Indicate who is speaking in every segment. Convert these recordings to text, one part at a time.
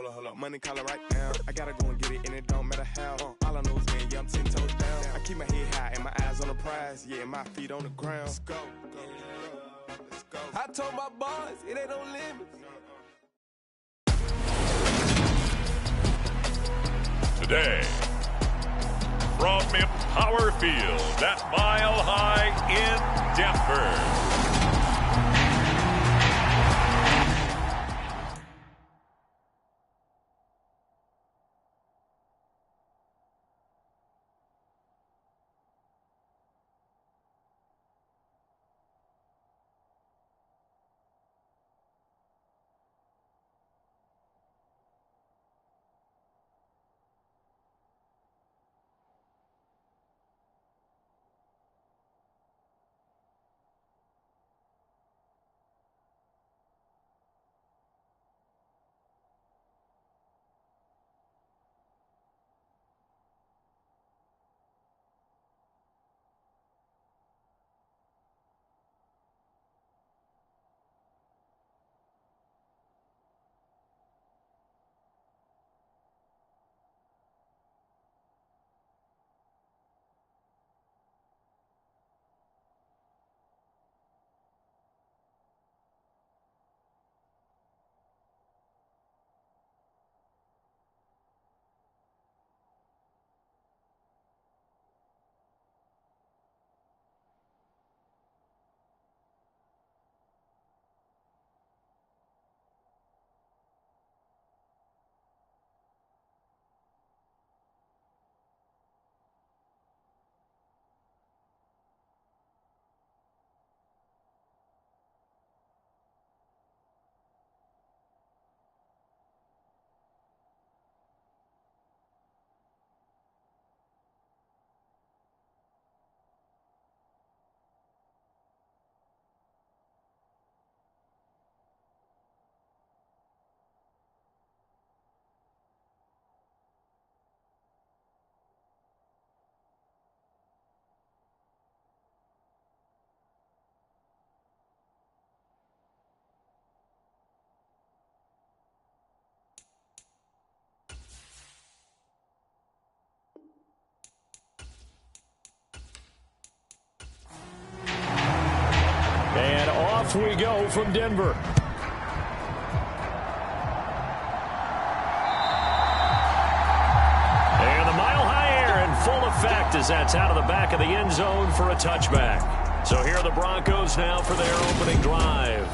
Speaker 1: hold up. Money calling right now. I gotta go and get it, and it don't matter how. All I know is win, yeah, I'm 10 toes down. I keep my head high and my eyes on the prize. Yeah, and my feet on the ground. Let's go. Let's go. I told my boys, it ain't no limits.
Speaker 2: Today, from Empower Field at Mile High in Denver.
Speaker 3: And off we go from Denver. And the Mile High air in full effect as that's out of the back of the end zone for a touchback. So here are the Broncos now for their opening drive.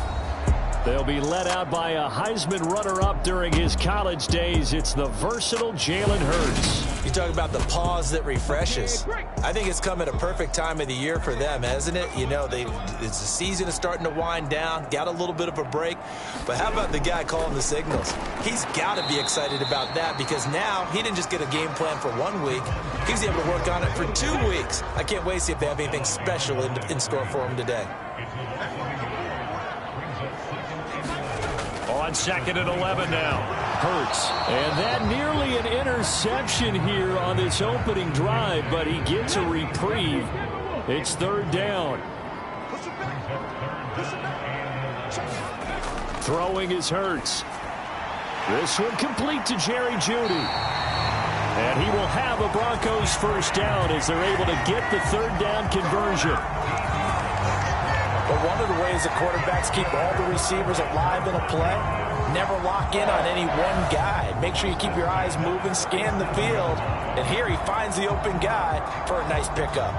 Speaker 3: They'll be led out by a Heisman runner-up during his college days. It's the versatile Jalen Hurts.
Speaker 4: You talk about the pause that refreshes. I think it's come at a perfect time of the year for them, hasn't it? You know, the season is starting to wind down, got a little bit of a break. But how about the guy calling the signals? He's got to be excited about that because now he didn't just get a game plan for 1 week. He's able to work on it for 2 weeks. I can't wait to see if they have anything special in store for him today.
Speaker 3: On 2nd and 11 now. Hurts. And that nearly an interception here on this opening drive, but he gets a reprieve. It's 3rd down. Throwing is Hurts. This one complete to Jerry Jeudy. And he will have a Broncos first down as they're able to get the 3rd down conversion.
Speaker 4: But one of the ways the quarterbacks keep all the receivers alive in a play, never lock in on any one guy. Make sure you keep your eyes moving, scan the field. And here he finds the open guy for a nice pickup.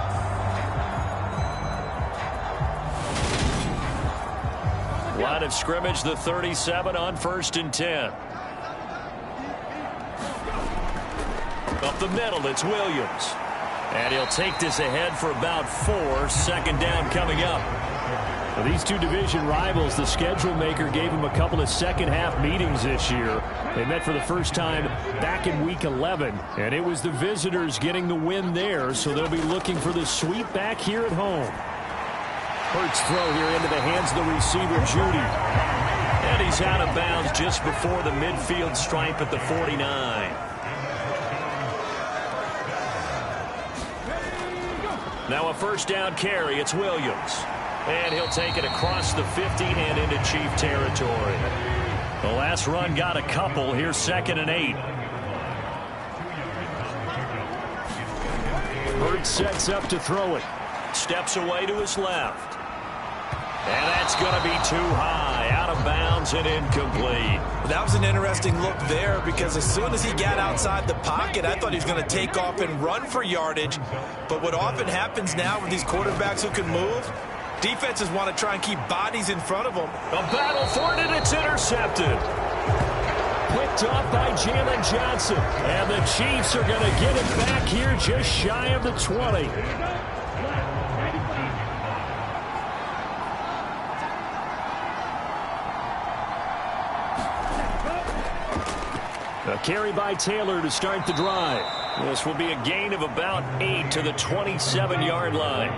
Speaker 3: Line of scrimmage, the 37 on 1st and 10. Up the middle, it's Williams. And he'll take this ahead for about 4. 2nd down coming up. Now, these two division rivals, the schedule maker gave them a couple of second-half meetings this year. They met for the first time back in Week 11, and it was the visitors getting the win there, so they'll be looking for the sweep back here at home. Hurts throw here into the hands of the receiver, Jeudy. And he's out of bounds just before the midfield stripe at the 49. Now a 1st down carry, it's Williams. And he'll take it across the 50 and into Chief territory. The last run got a couple. Here's 2nd and 8. Bird sets up to throw it. Steps away to his left. And that's going to be too high. Out of bounds and incomplete.
Speaker 4: That was an interesting look there because as soon as he got outside the pocket, I thought he was going to take off and run for yardage. But what often happens now with these quarterbacks who can move, defenses want to try and keep bodies in front of them.
Speaker 3: A battle for it, and it's intercepted. Picked off by Jalen Johnson. And the Chiefs are going to get it back here just shy of the 20. A carry by Taylor to start the drive. This will be a gain of about 8 to the 27-yard line.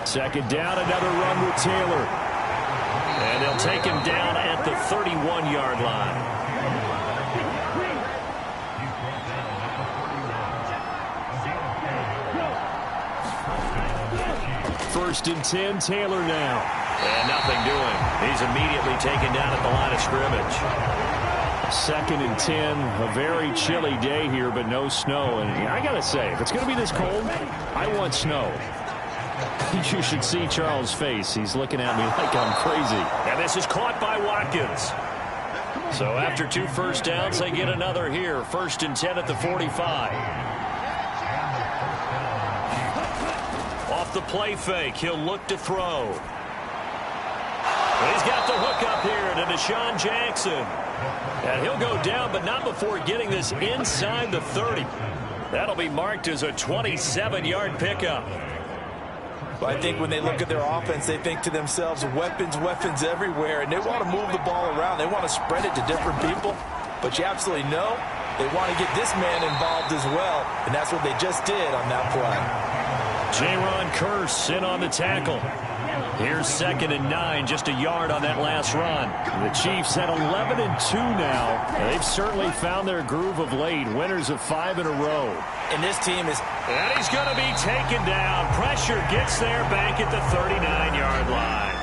Speaker 3: Second down, another run with Taylor. And they'll take him down at the 31-yard line. First and 10, Taylor now. And nothing doing. He's immediately taken down at the line of scrimmage. 2nd and 10, a very chilly day here, but no snow. And I got to say, if it's going to be this cold, I want snow. You should see Charles' face. He's looking at me like I'm crazy. And this is caught by Watkins. So after 2 first downs, they get another here. 1st and 10 at the 45. Off the play fake, he'll look to throw. He's got the hook up here to Deshaun Jackson. And he'll go down, but not before getting this inside the 30. That'll be marked as a 27-yard pickup.
Speaker 4: Well, I think when they look at their offense, they think to themselves, weapons, weapons everywhere, and they want to move the ball around. They want to spread it to different people, but you absolutely know they want to get this man involved as well, and that's what they just did on that play.
Speaker 3: Jaron Kearse in on the tackle. Here's 2nd and 9, just a yard on that last run. The Chiefs at 11-2 now. They've certainly found their groove of late, winners of 5 in a row.
Speaker 4: And this team is...
Speaker 3: And he's going to be taken down. Pressure gets there back at the 39-yard line.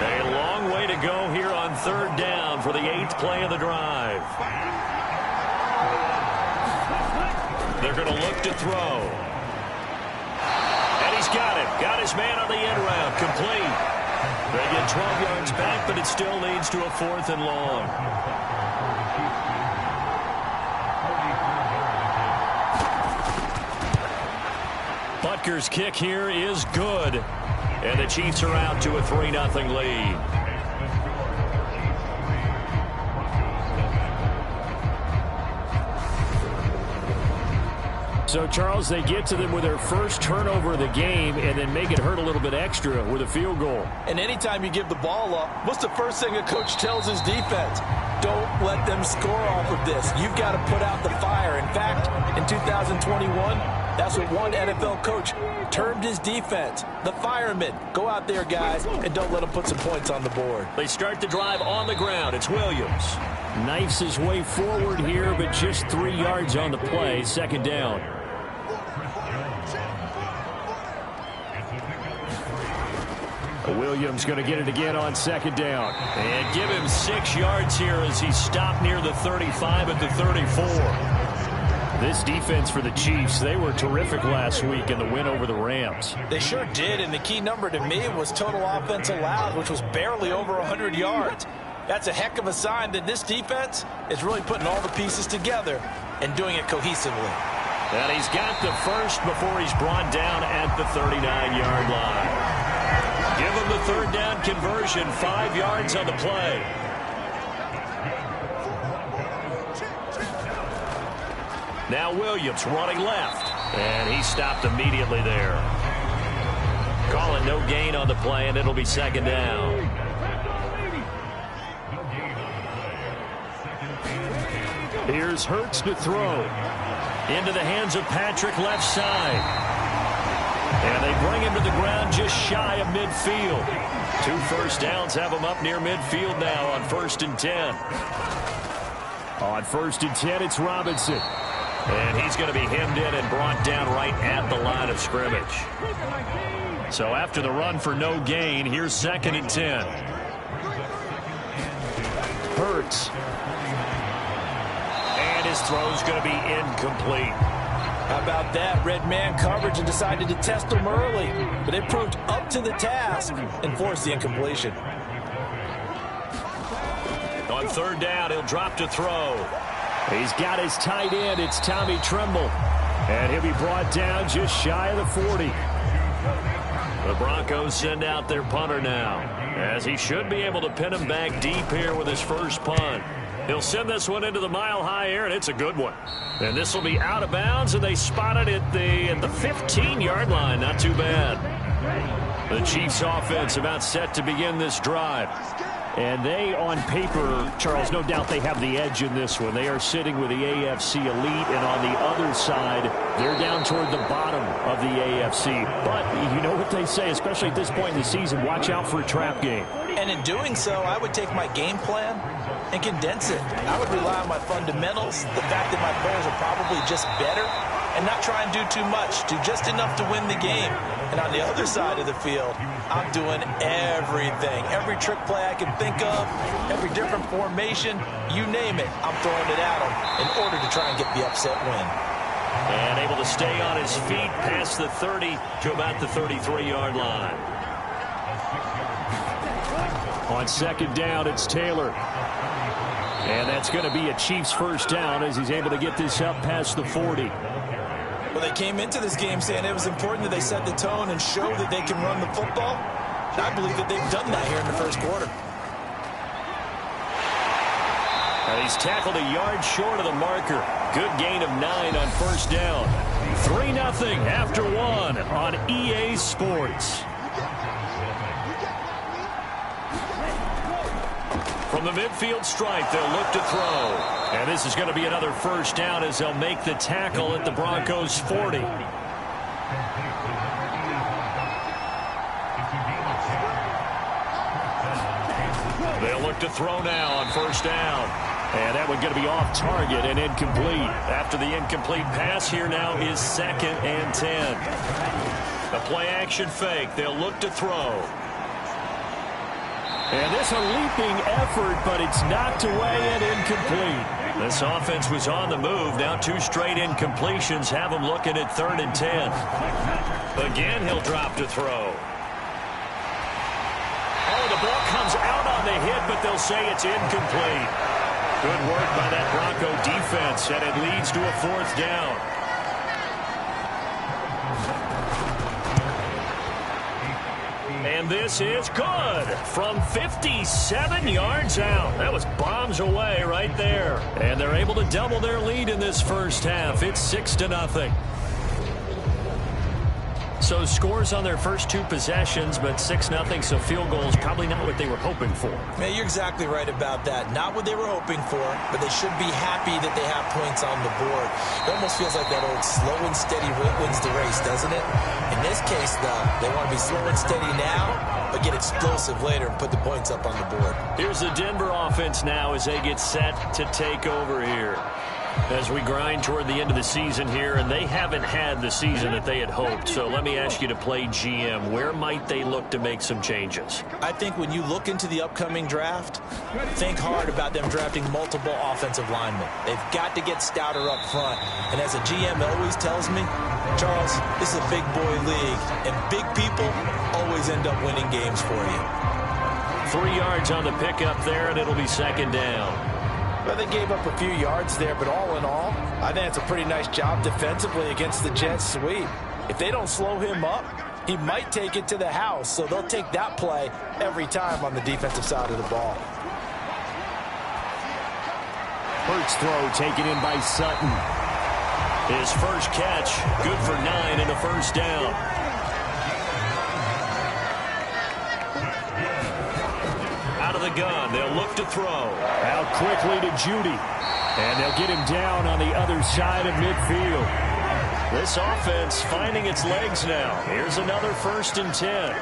Speaker 3: A long way to go here on 3rd down for the 8th play of the drive. They're going to look to throw. And he's got it. Got his man on the end route. Complete. They get 12 yards back, but it still leads to a 4th and long. Butker's kick here is good. And the Chiefs are out to a 3-0 lead. So, Charles, they get to them with their first turnover of the game and then make it hurt a little bit extra with a field goal. And
Speaker 4: anytime you give the ball up, what's the first thing a coach tells his defense? Don't let them score off of this. You've got to put out the fire. In fact, in 2021, that's what one NFL coach termed his defense, the firemen. Go out there, guys, and don't let them put some points on the board.
Speaker 3: They start the drive on the ground. It's Williams. Knifes his way forward here, but just 3 yards on the play. 2nd down. Williams going to get it again on 2nd down. And give him 6 yards here as he stopped near the 35 at the 34. This defense for the Chiefs, they were terrific last week in the win over the Rams.
Speaker 4: They sure did, and the key number to me was total offense allowed, which was barely over 100 yards. That's a heck of a sign that this defense is really putting all the pieces together and doing it cohesively.
Speaker 3: And he's got the first before he's brought down at the 39-yard line. Give him the 3rd down conversion, 5 yards on the play. Now Williams running left. And he stopped immediately there. Call it no gain on the play, and it'll be 2nd down. Here's Hurts to throw. Into the hands of Patrick left side. And they bring him to the ground just shy of midfield. 2 first downs have him up near midfield now on 1st and 10. On 1st and 10, it's Robinson. And he's going to be hemmed in and brought down right at the line of scrimmage. So after the run for no gain, here's 2nd and 10. Hurts. And his throw's going to be incomplete.
Speaker 4: How about that? Red man coverage and decided to test him early. But it proved up to the task and forced the incompletion.
Speaker 3: On 3rd down, he'll drop to throw. He's got his tight end. It's Tommy Tremble. And he'll be brought down just shy of the 40. The Broncos send out their punter now, as he should be able to pin him back deep here with his first punt. He'll send this one into the mile-high air, and it's a good one. And this will be out of bounds, and they spot it at the 15-yard line. Not too bad. The Chiefs' offense about set to begin this drive. And they, on paper, Charles, no doubt they have the edge in this one. They are sitting with the AFC elite, and on the other side, they're down toward the bottom of the AFC. But you know what they say, especially at this point in the season, watch out for a trap game.
Speaker 4: And in doing so, I would take my game plan and condense it. I would rely on my fundamentals, the fact that my players are probably just better, and not try and do too much, do just enough to win the game. And on the other side of the field, I'm doing everything. Every trick play I can think of, every different formation, you name it, I'm throwing it at them in order to try and get the upset win.
Speaker 3: And able to stay on his feet past the 30 to about the 33-yard line. On 2nd down, it's Taylor. And that's going to be a Chiefs first down as he's able to get this up past the 40.
Speaker 4: Well, they came into this game saying it was important that they set the tone and show that they can run the football. I believe that they've done that here in the first quarter.
Speaker 3: And he's tackled a yard short of the marker. Good gain of 9 on 1st down. 3-0 after 1 on EA Sports. From the midfield stripe, they'll look to throw. And this is going to be another first down as they'll make the tackle at the Broncos' 40. They'll look to throw now on 1st down. And that one's going to be off target and incomplete. After the incomplete pass, here now is 2nd and 10. A play-action fake. They'll look to throw. And this a leaping effort, but it's knocked away and incomplete. This offense was on the move. Now 2 straight incompletions have them looking at 3rd and 10. Again, he'll drop to throw. Oh, the ball comes out on the hit, but they'll say it's incomplete. Good work by that Bronco defense, and it leads to a 4th down. And this is good from 57 yards out. That was bombs away right there. And they're able to double their lead in this first half. It's 6-0. So scores on their first 2 possessions, but 6-0, so field goals probably not what they were hoping for.
Speaker 4: Man, you're exactly right about that. Not what they were hoping for, but they should be happy that they have points on the board. It almost feels like that old slow and steady wins the race, doesn't it? In this case, though, they want to be slow and steady now, but get explosive later and put the points up on the board.
Speaker 3: Here's the Denver offense now as they get set to take over here. As we grind toward the end of the season here, and they haven't had the season that they had hoped. So let me ask you to play GM. Where might they look to make some changes?
Speaker 4: I think when you look into the upcoming draft, think hard about them drafting multiple offensive linemen. They've got to get stouter up front. And as a GM always tells me, Charles, this is a big boy league, and big people always end up winning games for you.
Speaker 3: 3 yards on the pickup there, and it'll be 2nd down.
Speaker 4: Well, they gave up a few yards there, but all in all, I think it's a pretty nice job defensively against the Jets sweep. If they don't slow him up, he might take it to the house, so they'll take that play every time on the defensive side of the ball.
Speaker 3: Hurts throw taken in by Sutton. His first catch, good for 9 and a first down. Out of the gun, they'll look to throw. Out quickly to Judy. And they'll get him down on the other side of midfield. This offense finding its legs now. Here's another 1st and 10.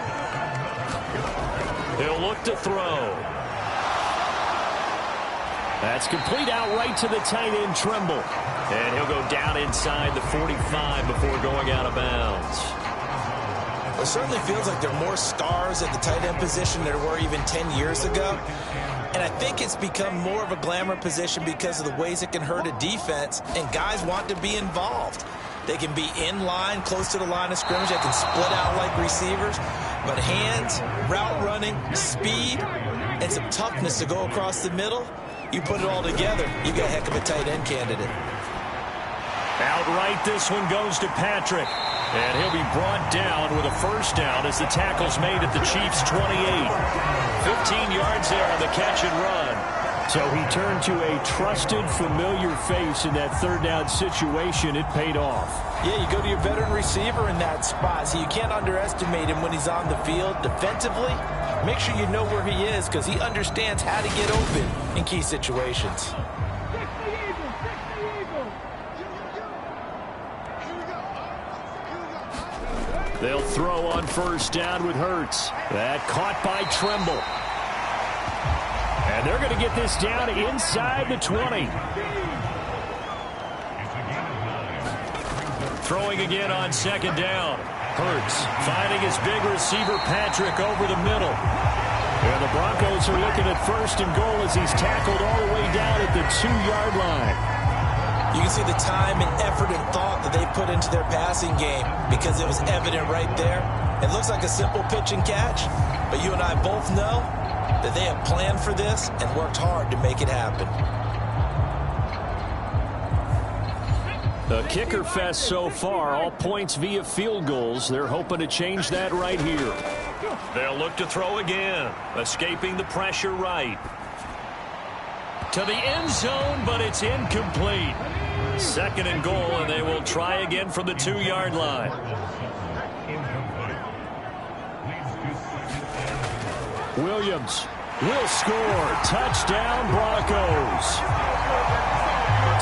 Speaker 3: They'll look to throw. That's complete out right to the tight end, Tremble. And he'll go down inside the 45 before going out of bounds.
Speaker 4: It certainly feels like there are more stars at the tight end position than there were even 10 years ago. And I think it's become more of a glamour position because of the ways it can hurt a defense, and guys want to be involved. They can be in line, close to the line of scrimmage. They can split out like receivers. But hands, route running, speed, and some toughness to go across the middle, you put it all together, you got a heck of a tight end candidate.
Speaker 3: Outright, this one goes to Patrick. And he'll be brought down with a first down as the tackle's made at the Chiefs' 28. 15 yards there on the catch and run. So he turned to a trusted, familiar face in that third down situation. It paid off.
Speaker 4: Yeah, you go to your veteran receiver in that spot, so you can't underestimate him when he's on the field defensively. Make sure you know where he is because he understands how to get open in key situations.
Speaker 3: They'll throw on first down with Hurts. That caught by Tremble. And they're going to get this down inside the 20. Throwing again on second down. Hurts finding his big receiver Patrick over the middle. And the Broncos are looking at first and goal as he's tackled all the way down at the 2-yard line.
Speaker 4: You can see the time and effort and thought that they put into their passing game because it was evident right there. It looks like a simple pitch and catch, but you and I both know that they have planned for this and worked hard to make it happen.
Speaker 3: The kicker fest so far, all points via field goals. They're hoping to change that right here. They'll look to throw again, escaping the pressure right. To the end zone, but it's incomplete. Second and goal, and they will try again from the 2-yard line. Williams will score. Touchdown, Broncos.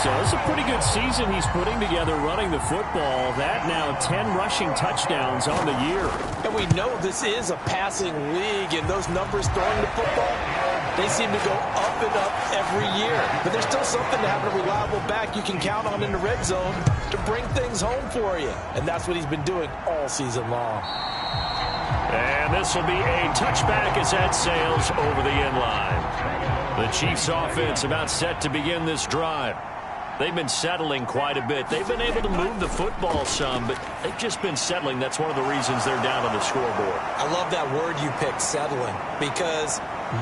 Speaker 3: So it's a pretty good season he's putting together running the football. That now 10 rushing touchdowns on the year.
Speaker 4: And we know this is a passing league, and those numbers throwing the football, they seem to go up and up every year. But there's still something to have a reliable back you can count on in the red zone to bring things home for you. And that's what he's been doing all season long.
Speaker 3: And this will be a touchback as that sails over the end line. The Chiefs offense about set to begin this drive. They've been settling quite a bit. They've been able to move the football some, but they've just been settling. That's one of the reasons they're down on the scoreboard.
Speaker 4: I love that word you picked, settling, because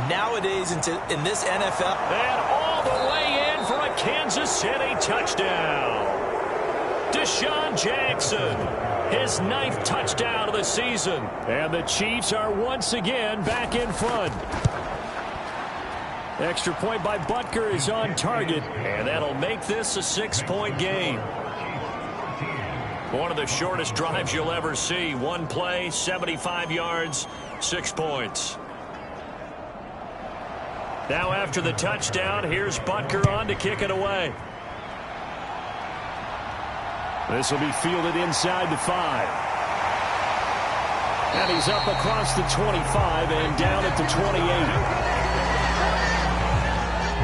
Speaker 4: nowadays in this NFL.
Speaker 3: And all the way in for a Kansas City touchdown. Deshaun Jackson, his 9th touchdown of the season. And the Chiefs are once again back in front. Extra point by Butker is on target, and that'll make this a 6-point game. One of the shortest drives you'll ever see. One play, 75 yards, 6 points. Now after the touchdown, here's Butker on to kick it away. This will be fielded inside the 5. And he's up across the 25 and down at the 28.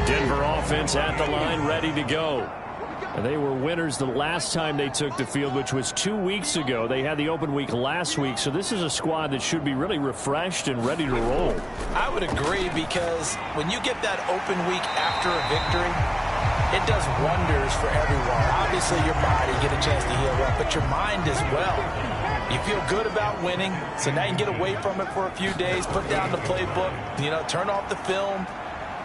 Speaker 3: Denver offense at the line, ready to go. And they were winners the last time they took the field, which was 2 weeks ago. They had the open week last week, so this is a squad that should be really refreshed and ready to roll.
Speaker 4: I would agree, because when you get that open week after a victory, it does wonders for everyone. Obviously, your body get a chance to heal up, but your mind as well. You feel good about winning, so now you can get away from it for a few days, put down the playbook, turn off the film.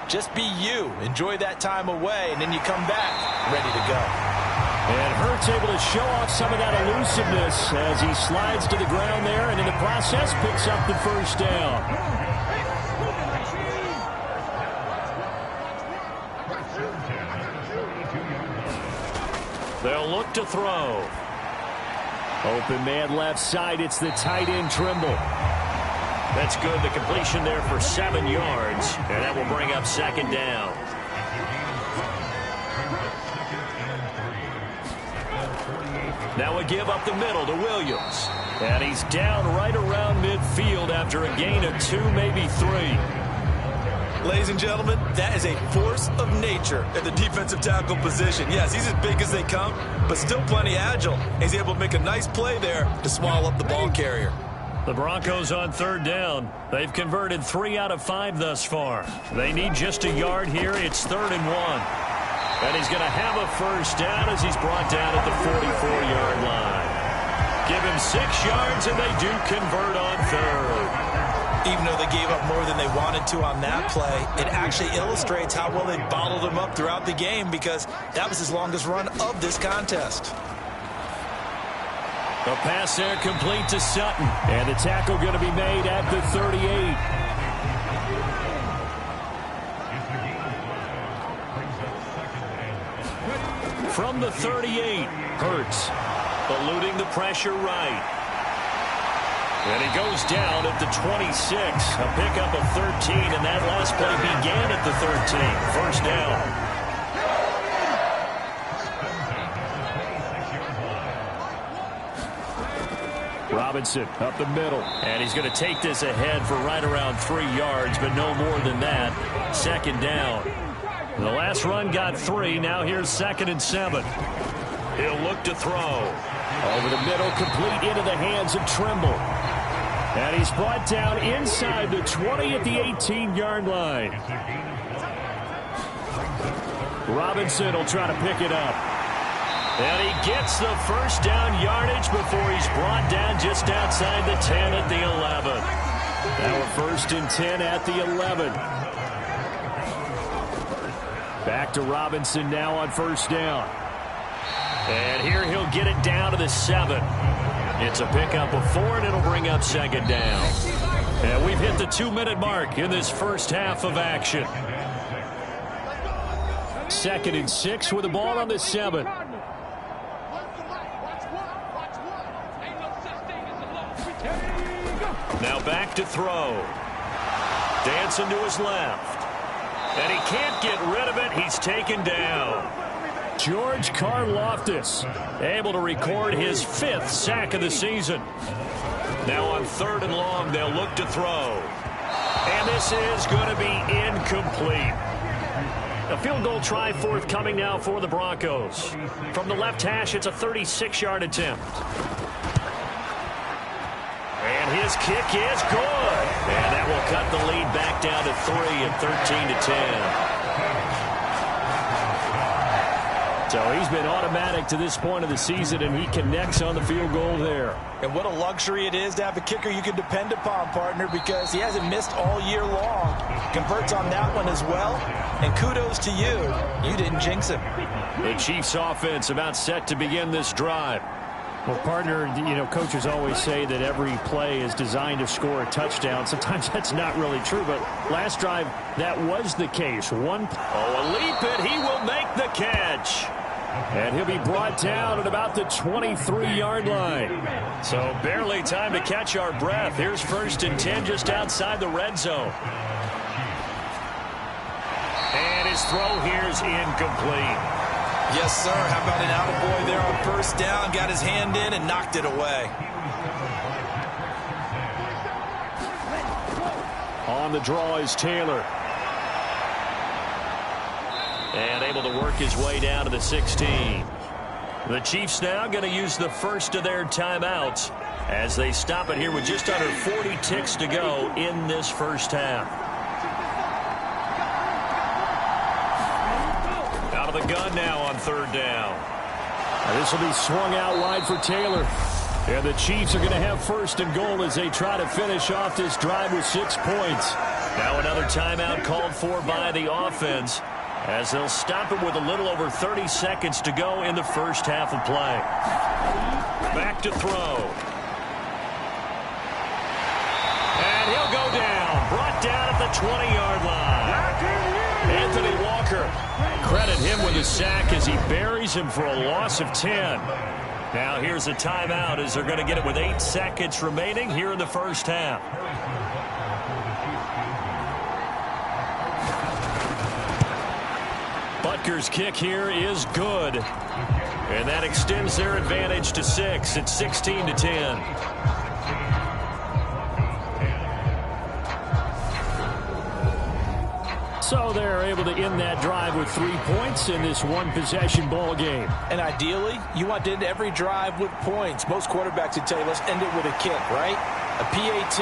Speaker 4: Just be you. Enjoy that time away, and then you come back ready to go.
Speaker 3: And Hurts able to show off some of that elusiveness as he slides to the ground there, and in the process picks up the first down. They'll look to throw. Open man left side. It's the tight end Trimble. That's good. The completion there for 7 yards. And that will bring up second down. Now a give up the middle to Williams. And he's down right around midfield after a gain of 2, maybe 3.
Speaker 4: Ladies and gentlemen, that is a force of nature at the defensive tackle position. Yes, he's as big as they come, but still plenty agile. He's able to make a nice play there to swallow up the ball carrier.
Speaker 3: The Broncos on third down. They've converted 3 out of 5 thus far. They need just a yard here. It's 3rd and 1. And he's going to have a first down as he's brought down at the 44-yard line. Give him 6 yards, and they do convert on third.
Speaker 4: Even though they gave up more than they wanted to on that play, it actually illustrates how well they bottled them up throughout the game, because that was his longest run of this contest.
Speaker 3: The pass there complete to Sutton. And the tackle going to be made at the 38. From the 38, Hurts eluding the pressure right. And he goes down at the 26. A pickup of 13, and that last play began at the 13. First down. Robinson up the middle, and he's going to take this ahead for right around 3 yards, but no more than that. 2nd down. The last run got 3. Now here's 2nd and 7. He'll look to throw. Over the middle, complete into the hands of Trimble. And he's brought down inside the 20 at the 18-yard line. Robinson will try to pick it up. And he gets the first down yardage before he's brought down just outside the 10 at the 11. Now a 1st and 10 at the 11. Back to Robinson now on 1st down. And here he'll get it down to the 7. It's a pickup of 4, and it'll bring up 2nd down. And we've hit the 2-minute mark in this first half of action. 2nd and 6 with the ball on the 7. Now back to throw. Dancing to his left. And he can't get rid of it. He's taken down. George Karlaftis able to record his 5th sack of the season. Now on 3rd and long, they'll look to throw. And this is going to be incomplete. A field goal try forthcoming now for the Broncos. From the left hash, it's a 36-yard attempt. And his kick is good. And that will cut the lead back down to 3 at 13-10. So he's been automatic to this point of the season, and he connects on the field goal there.
Speaker 4: And what a luxury it is to have a kicker you can depend upon, partner, because he hasn't missed all year long. Converts on that one as well. And kudos to you. You didn't jinx him.
Speaker 3: The Chiefs offense about set to begin this drive.
Speaker 5: Well, partner, you know, coaches always say that every play is designed to score a touchdown. Sometimes that's not really true, but last drive, that was the case. A
Speaker 3: leap, and he will make the catch.
Speaker 5: And he'll be brought down at about the 23-yard line.
Speaker 3: So barely time to catch our breath. Here's 1st and 10 just outside the red zone. And his throw here is incomplete.
Speaker 4: Yes, sir. How about an attaboy there on 1st down? Got his hand in and knocked it away.
Speaker 3: On the draw is Taylor. And able to work his way down to the 16. The Chiefs now going to use the first of their timeouts as they stop it here with just under 40 ticks to go in this first half. Out of the gun now on 3rd down.
Speaker 5: Now this will be swung out wide for Taylor. And the Chiefs are going to have 1st and goal as they try to finish off this drive with 6 points.
Speaker 3: Now another timeout called for by the offense, as they'll stop it with a little over 30 seconds to go in the first half of play. Back to throw. And he'll go down. Brought down at the 20-yard line. Anthony Walker. Credit him with a sack as he buries him for a loss of 10. Now here's a timeout as they're going to get it with 8 seconds remaining here in the first half. Butker's kick here is good. And that extends their advantage to 6. It's 16-10.
Speaker 5: So they're able to end that drive with 3 points in this one-possession ball game.
Speaker 4: And ideally, you want to end every drive with points. Most quarterbacks would tell you, let's end it with a kick, right? A PAT,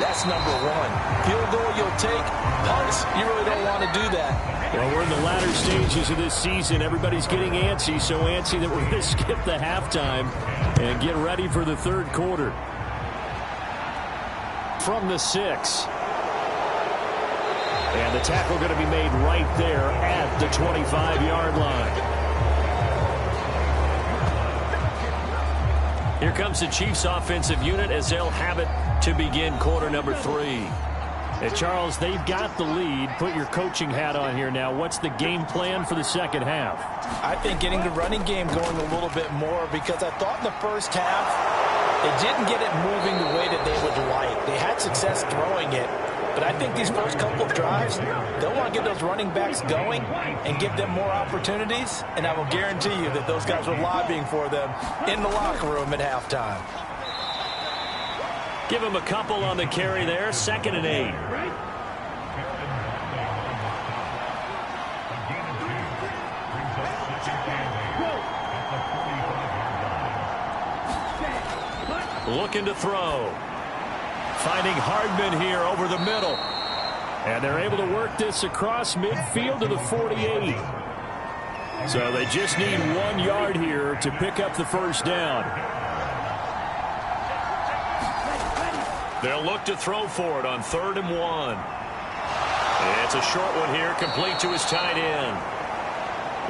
Speaker 4: that's number one. Field goal you'll take. Punts, you really don't want to do that.
Speaker 5: Well, we're in the latter stages of this season. Everybody's getting antsy, so antsy that we're going to skip the halftime and get ready for the third quarter. From the 6. And the tackle going to be made right there at the 25-yard line. Here comes the Chiefs offensive unit as they'll have it to begin quarter number 3. And Charles, they've got the lead. Put your coaching hat on here now. What's the game plan for the second half?
Speaker 4: I think getting the running game going a little bit more, because I thought in the first half they didn't get it moving the way that they would like. They had success throwing it. But I think these first couple of drives, they'll want to get those running backs going and give them more opportunities. And I will guarantee you that those guys were lobbying for them in the locker room at halftime.
Speaker 5: Give him a couple on the carry there. 2nd and 8. Looking to throw. Finding Hardman here over the middle. And they're able to work this across midfield to the 48. So they just need 1 yard here to pick up the first down. They'll look to throw for it on 3rd and 1. It's a short one here, complete to his tight end.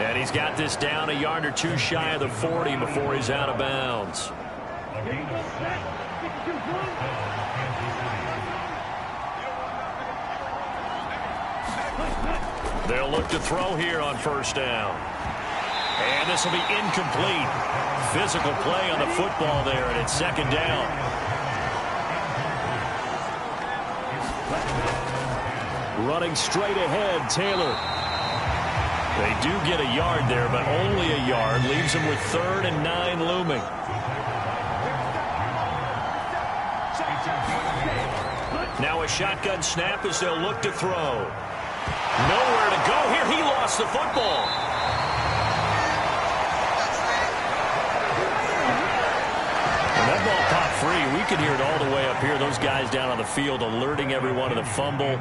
Speaker 5: And he's got this down a yard or 2 shy of the 40 before he's out of bounds. They'll look to throw here on 1st down. And this will be incomplete. Physical play on the football there, and it's 2nd down. Running straight ahead, Taylor. They do get a yard there, but only a yard. Leaves them with 3rd and 9 looming. Now a shotgun snap as they'll look to throw. Nowhere to go here. He lost the football. When that ball popped free, we could hear it all the way up here. Those guys down on the field alerting everyone of the fumble.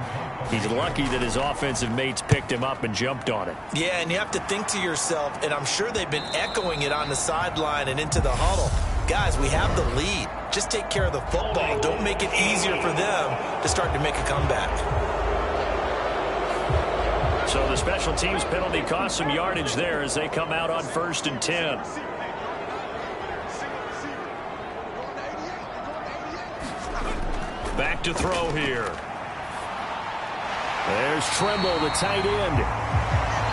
Speaker 5: He's lucky that his offensive mates picked him up and jumped on it.
Speaker 4: Yeah, and you have to think to yourself, and I'm sure they've been echoing it on the sideline and into the huddle. Guys, we have the lead. Just take care of the football. Don't make it easier for them to start to make a comeback.
Speaker 5: So the special teams penalty cost some yardage there as they come out on 1st and 10. Back to throw here. There's Tremble, the tight end.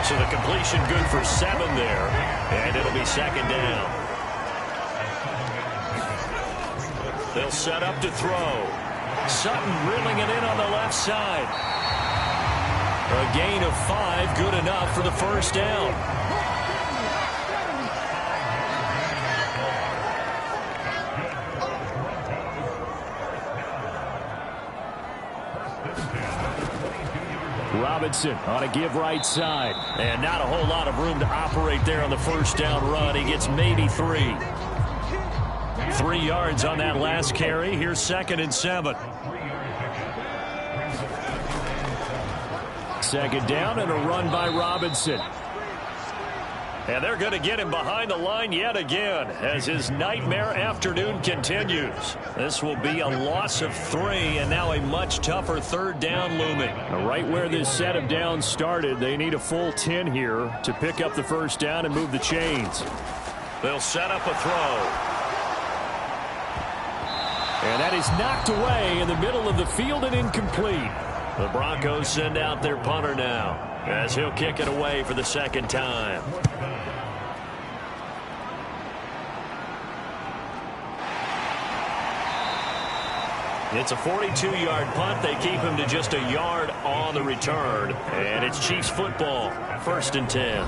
Speaker 5: So the completion good for 7 there, and it'll be 2nd down. They'll set up to throw. Sutton reeling it in on the left side. A gain of 5, good enough for the first down. Robinson on a give right side. And not a whole lot of room to operate there on the first down run. He gets maybe 3. 3 yards on that last carry. Here's 2nd and 7. 2nd down and a run by Robinson. And they're going to get him behind the line yet again as his nightmare afternoon continues. This will be a loss of 3 and now a much tougher 3rd down looming. Right where this set of downs started, they need a full 10 here to pick up the first down and move the chains. They'll set up a throw. And that is knocked away in the middle of the field and incomplete. The Broncos send out their punter now as he'll kick it away for the 2nd time. It's a 42-yard punt. They keep him to just a yard on the return. And it's Chiefs football, 1st and 10.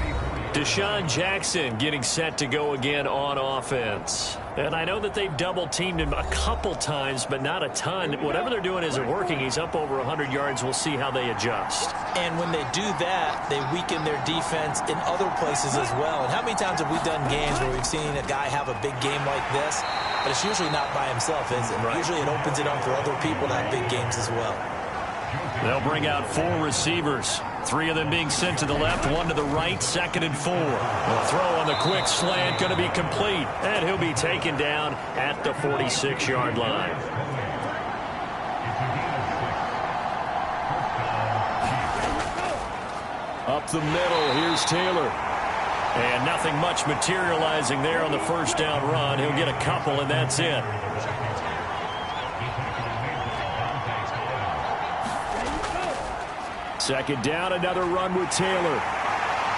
Speaker 5: Deshaun Jackson getting set to go again on offense. And I know that they've double-teamed him a couple times, but not a ton. Whatever they're doing isn't working. He's up over 100 yards. We'll see how they adjust.
Speaker 4: And when they do that, they weaken their defense in other places as well. And how many times have we done games where we've seen a guy have a big game like this, but it's usually not by himself, is it? Right. Usually it opens it up for other people to have big games as well.
Speaker 5: They'll bring out 4 receivers. 3 of them being sent to the left, 1 to the right, 2nd and 4. The throw on the quick slant going to be complete, and he'll be taken down at the 46-yard line. Up the middle, here's Taylor. And nothing much materializing there on the first down run. He'll get a couple, and that's it. Second down, another run with Taylor.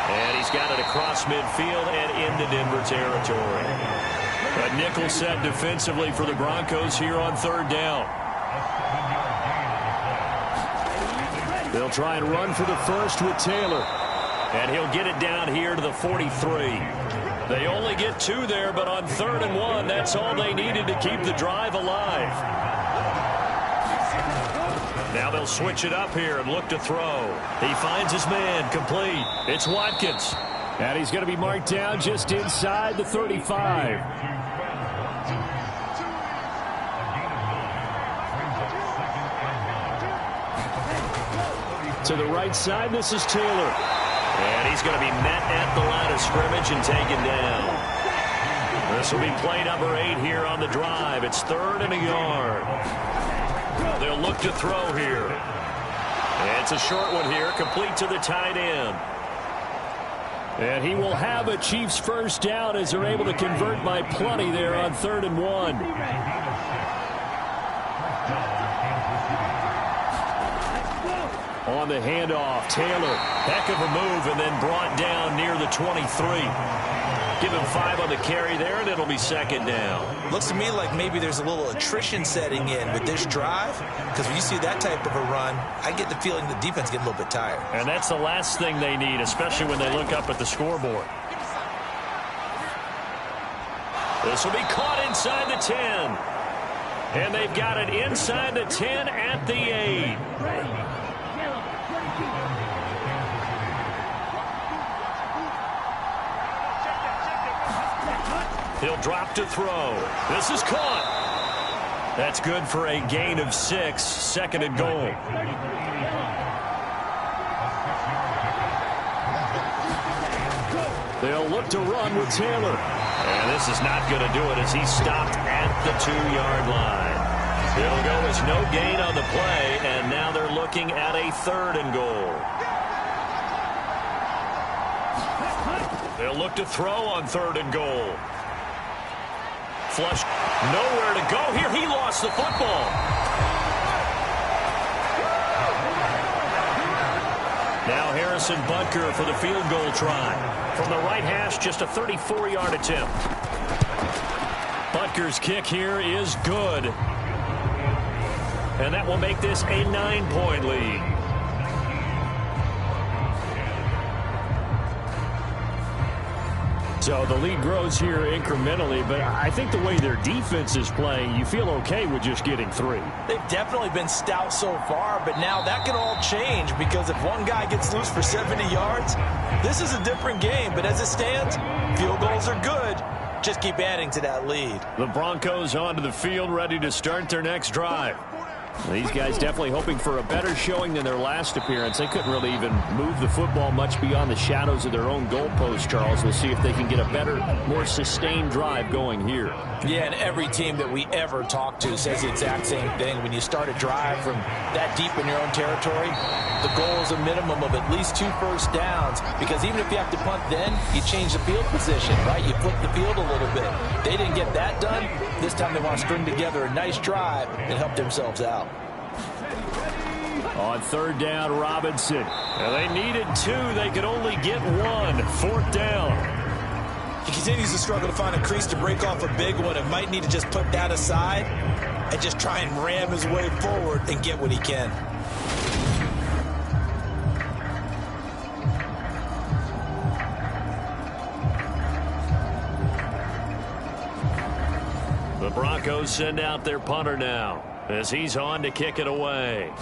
Speaker 5: And he's got it across midfield and into Denver territory. A nickel set defensively for the Broncos here on 3rd down. They'll try and run for the first with Taylor. And he'll get it down here to the 43. They only get 2 there, but on 3rd and 1, that's all they needed to keep the drive alive. Now they'll switch it up here and look to throw. He finds his man, complete. It's Watkins. And he's going to be marked down just inside the 35. To the right side, this is Taylor. And he's going to be met at the line of scrimmage and taken down. This will be play number 8 here on the drive. It's 3rd and a yard. They'll look to throw here. And it's a short one here, complete to the tight end. And he will have a Chiefs first down as they're able to convert by plenty there on 3rd and 1. On the handoff, Taylor, heck of a move, and then brought down near the 23. Give him 5 on the carry there, and it'll be 2nd down.
Speaker 4: Looks to me like maybe there's a little attrition setting in with this drive, because when you see that type of a run, I get the feeling the defense get a little bit tired. And
Speaker 5: that's the last thing they need, especially when they look up at the scoreboard. This will be caught inside the 10. And they've got it inside the 10 at the 8. He'll drop to throw. This is caught. That's good for a gain of 6, 2nd and goal. They'll look to run with Taylor. And this is not going to do it as he's stopped at the 2-yard line. It'll go as no gain on the play, and now they're looking at a 3rd and goal. They'll look to throw on 3rd and goal. Flush, nowhere to go here. He lost the football. Now Harrison Butker for the field goal try. From the right hash, just a 34-yard attempt. Butker's kick here is good. And that will make this a 9-point lead. So the lead grows here incrementally, but I think the way their defense is playing, you feel okay with just getting 3.
Speaker 4: They've definitely been stout so far, but now that could all change because if one guy gets loose for 70 yards, this is a different game. But as it stands, field goals are good. Just keep adding to that lead.
Speaker 5: The Broncos onto the field, ready to start their next drive. These guys definitely hoping for a better showing than their last appearance. They couldn't really even move the football much beyond the shadows of their own goalpost, Charles. We'll see if they can get a better, more sustained drive going here.
Speaker 4: Yeah, and every team that we ever talk to says the exact same thing. When you start a drive from that deep in your own territory, the goal is a minimum of at least 2 first downs, because even if you have to punt then, you change the field position, right? You flip the field a little bit. They didn't get that done. This time they want to string together a nice drive and help themselves out.
Speaker 5: On 3rd down, Robinson. And they needed 2. They could only get 1. 4th down.
Speaker 4: He continues to struggle to find a crease to break off a big one and might need to just put that aside and just try and ram his way forward and get what he can.
Speaker 5: The Broncos send out their punter now as he's on to kick it away.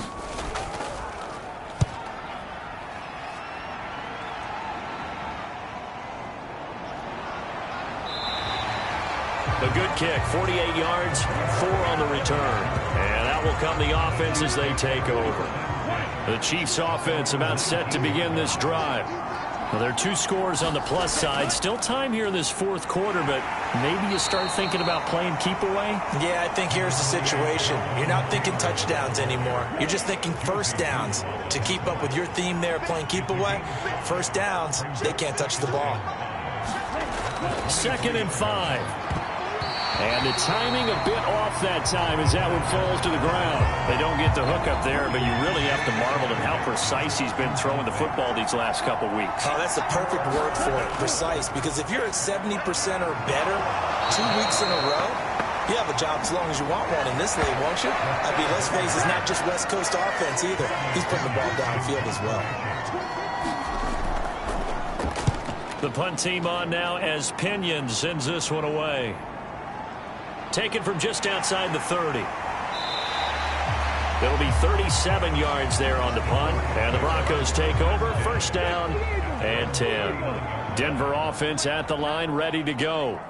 Speaker 5: A good kick, 48 yards, 4 on the return. And out will come the offense as they take over. The Chiefs offense about set to begin this drive. Well, there are 2 scores on the plus side. Still time here in this fourth quarter, but maybe you start thinking about playing keep away?
Speaker 4: Yeah, I think here's the situation. You're not thinking touchdowns anymore. You're just thinking first downs. To keep up with your theme there, playing keep away, first downs, they can't touch the ball.
Speaker 5: 2nd and 5. And the timing a bit off that time as that one falls to the ground. They don't get the hook up there, but you really have to marvel at how precise he's been throwing the football these last couple weeks.
Speaker 4: Oh, that's the perfect word for it, precise. Because if you're at 70% or better 2 weeks in a row, you have a job as long as you want one in this league, won't you? I mean, let's face it, it's not just West Coast offense either. He's putting the ball downfield as well.
Speaker 5: The punt team on now as Pinion sends this one away. Taken from just outside the 30. It'll be 37 yards there on the punt. And the Broncos take over. First down and 10. Denver offense at the line, ready to go.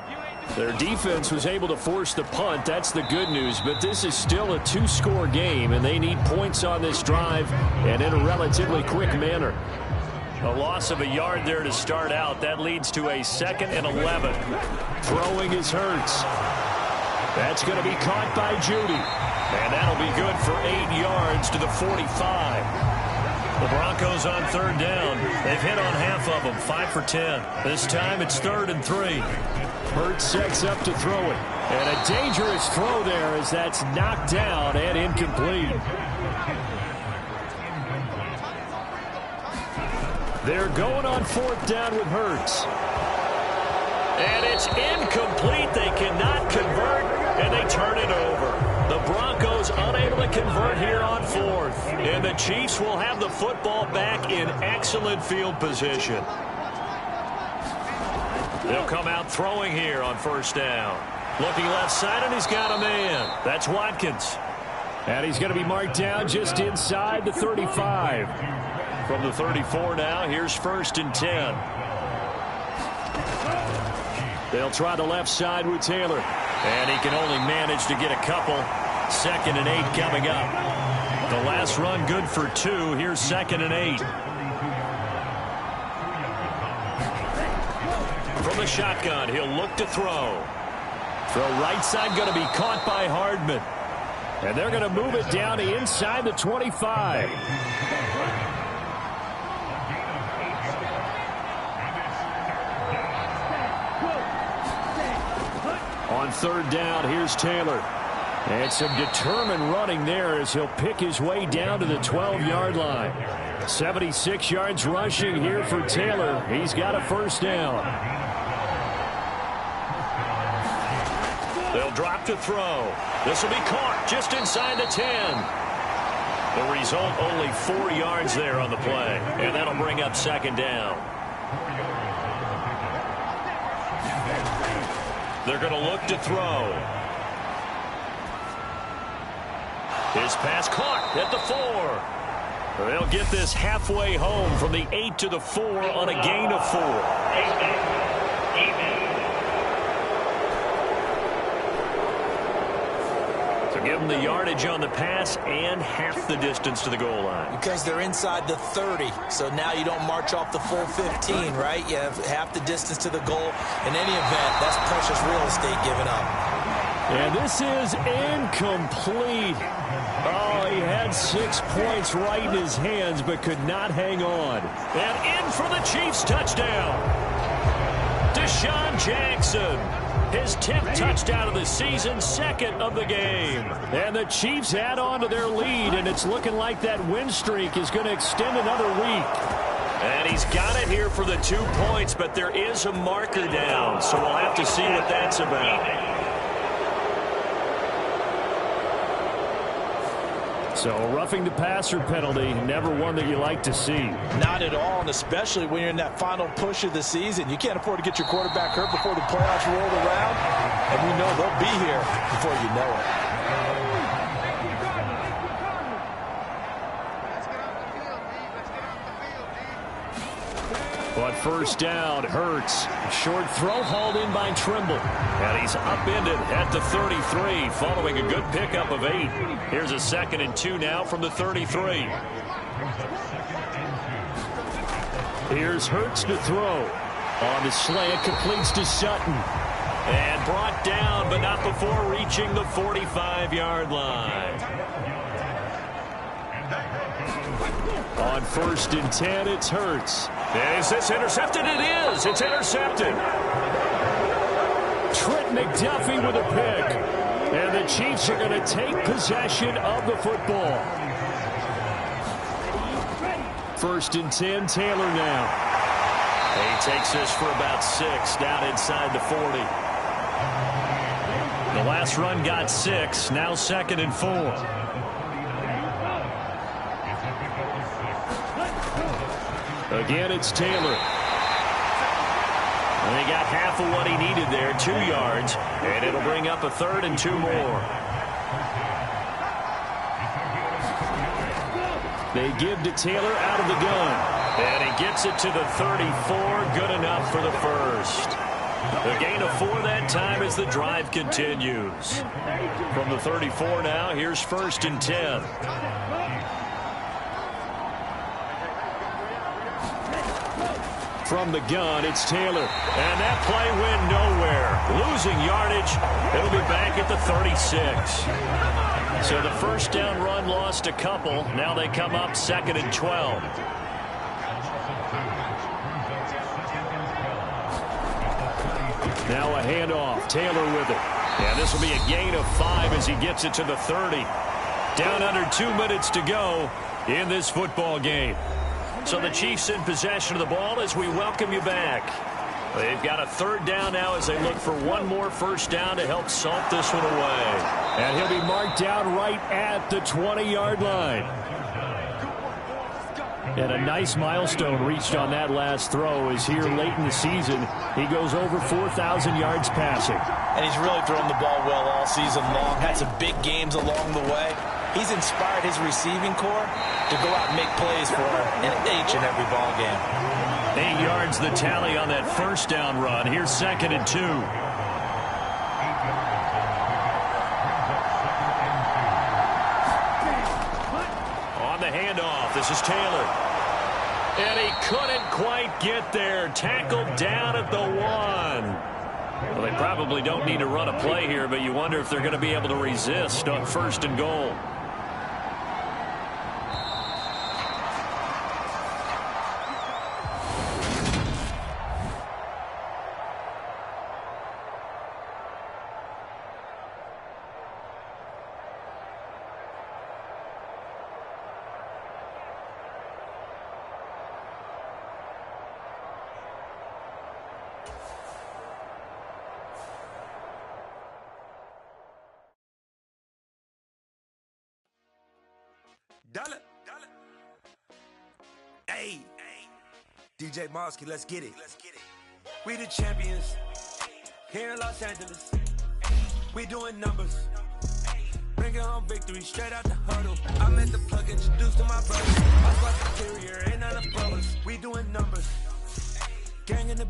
Speaker 5: Their defense was able to force the punt. That's the good news. But this is still a 2-score game, and they need points on this drive and in a relatively quick manner. A loss of a yard there to start out. That leads to a 2nd and 11. Throwing is Hurts. That's going to be caught by Judy. And that'll be good for 8 yards to the 45. The Broncos on 3rd down. They've hit on half of them, 5 for 10. This time it's 3rd and 3. Hurts sets up to throw it. And a dangerous throw there as that's knocked down and incomplete. They're going on 4th down with Hurts. And it's incomplete. They cannot convert, and they turn it over. The Broncos unable to convert here on 4th. And the Chiefs will have the football back in excellent field position. They'll come out throwing here on 1st down. Looking left side, and he's got a man. That's Watkins. And he's going to be marked down just inside the 35. From the 34 now, here's 1st and 10. They'll try the left side with Taylor. And he can only manage to get a couple. 2nd and 8 coming up. The last run good for 2. Here's 2nd and 8. From the shotgun, he'll look to throw. Throw right side going to be caught by Hardman. And they're going to move it down to inside the 25. On 3rd down, here's Taylor. And some determined running there as he'll pick his way down to the 12-yard line. 76 yards rushing here for Taylor. He's got a 1st down. They'll drop to throw. This will be caught just inside the 10. The result, only 4 yards there on the play. And that'll bring up 2nd down. They're going to look to throw. His pass caught at the 4. They'll get this halfway home from the 8 to the 4 on a gain of 4. So give them the yardage on the pass and half the distance to the goal line.
Speaker 4: Because they're inside the 30, so now you don't march off the full 15, right? You have half the distance to the goal. In any event, that's precious real estate given up.
Speaker 5: And this is incomplete. Oh, he had 6 points right in his hands, but could not hang on. And in for the Chiefs touchdown. Deshaun Jackson. His 10th touchdown of the season, 2nd of the game. And the Chiefs add on to their lead, and it's looking like that win streak is going to extend another week. And he's got it here for the 2 points, but there is a marker down, so we'll have to see what that's about. So a roughing the passer penalty, never one that you like to see.
Speaker 4: Not at all, and especially when you're in that final push of the season. You can't afford to get your quarterback hurt before the playoffs roll around, and we know they'll be here before you know it.
Speaker 5: On first down, Hurts. Short throw hauled in by Trimble. And he's upended at the 33 following a good pickup of 8. Here's a 2nd and 2 now from the 33. Here's Hurts to throw. On the slant, completes to Sutton. And brought down, but not before reaching the 45-yard line. On 1st and 10, it's Hurts. And is this intercepted? It is. It's intercepted. Trent McDuffie with a pick. And the Chiefs are going to take possession of the football. 1st and 10, Taylor now. He takes this for about 6 down inside the 40. The last run got 6, now 2nd and 4. Again, it's Taylor. And he got half of what he needed there, 2 yards, and it'll bring up a 3rd and 2 more. They give to Taylor out of the gun. And he gets it to the 34, good enough for the first. A gain of 4 that time as the drive continues. From the 34 now, here's 1st and 10. From the gun, it's Taylor. And that play went nowhere. Losing yardage. It'll be back at the 36. So the first down run lost a couple. Now they come up 2nd and 12. Now a handoff. Taylor with it. And this will be a gain of 5 as he gets it to the 30. Down under 2 minutes to go in this football game. So the Chiefs in possession of the ball as we welcome you back. They've got a 3rd down now as they look for one more first down to help salt this one away. And he'll be marked down right at the 20-yard line. And a nice milestone reached on that last throw as here late in the season, he goes over 4,000 yards passing.
Speaker 4: And he's really thrown the ball well all season long. Had some big games along the way. He's inspired his receiving corps to go out and make plays for him in each and every ball game.
Speaker 5: 8 yards the tally on that first down run. Here's 2nd and 2. On the handoff, this is Taylor. And he couldn't quite get there. Tackled down at the 1. Well, they probably don't need to run a play here, but you wonder if they're going to be able to resist on 1st and goal.
Speaker 6: Dollar. Hey, DJ Mosky, let's get it. We the champions here in Los Angeles. We doing numbers. Bringing home victory straight out the huddle. I met the plug, introduced to my brothers. I was superior, ain't none of brothers. We doing numbers. Gang in the